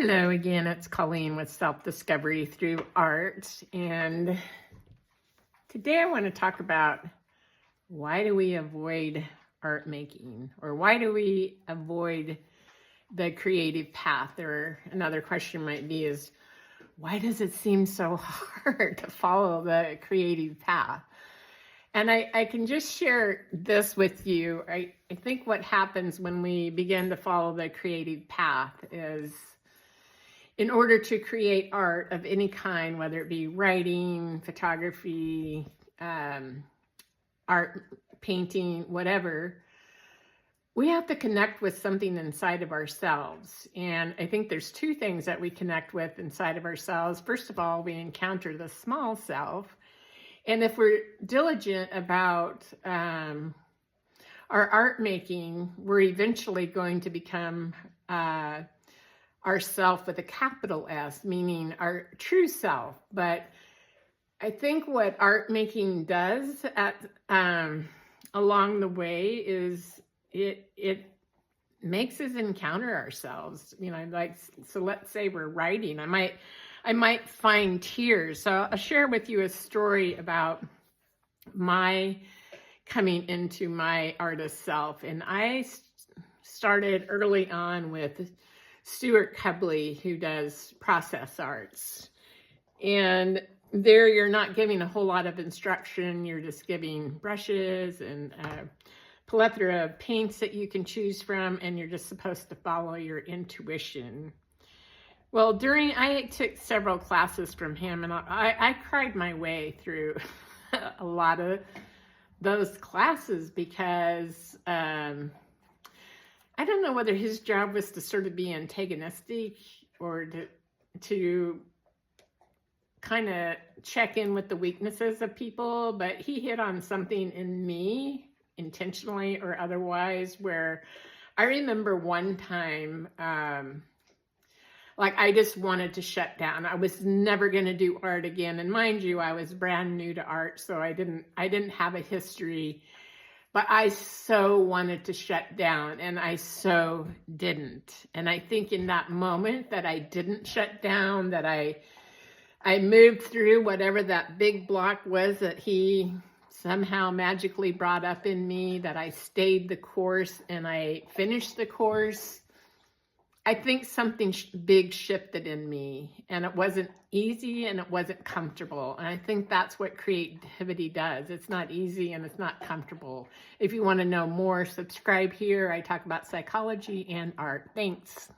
Hello again, it's Colleen with Self-Discovery Through Art, and today I want to talk about why do we avoid art making, or why do we avoid the creative path? Or another question might be is, why does it seem so hard to follow the creative path? And I can just share this with you. I think what happens when we begin to follow the creative path is, in order to create art of any kind, whether it be writing, photography, art, painting, whatever, we have to connect with something inside of ourselves. And I think there's two things that we connect with inside of ourselves. First of all, we encounter the small self. And if we're diligent about our art making, we're eventually going to become ourself with a capital S, meaning our true self. But I think what art making does along the way is it makes us encounter ourselves. So let's say we're writing. I might find tears. So I'll share with you a story about my coming into my artist self. And I started early on with Stuart Cubley, who does process arts. And there you're not giving a whole lot of instruction. You're just giving brushes and a plethora of paints that you can choose from, and you're just supposed to follow your intuition. Well, I took several classes from him, and I cried my way through a lot of those classes because I don't know whether his job was to sort of be antagonistic or to kind of check in with the weaknesses of people, but he hit on something in me, intentionally or otherwise, where I remember one time, I just wanted to shut down. I was never going to do art again. And mind you, I was brand new to art, so I didn't have a history. But I so wanted to shut down, and I so didn't. And I think in that moment that I didn't shut down, that I moved through whatever that big block was that he somehow magically brought up in me, that I stayed the course and I finished the course. I think something big shifted in me, and it wasn't easy and it wasn't comfortable. And I think that's what creativity does. It's not easy and it's not comfortable. If you want to know more, subscribe here. I talk about psychology and art. Thanks.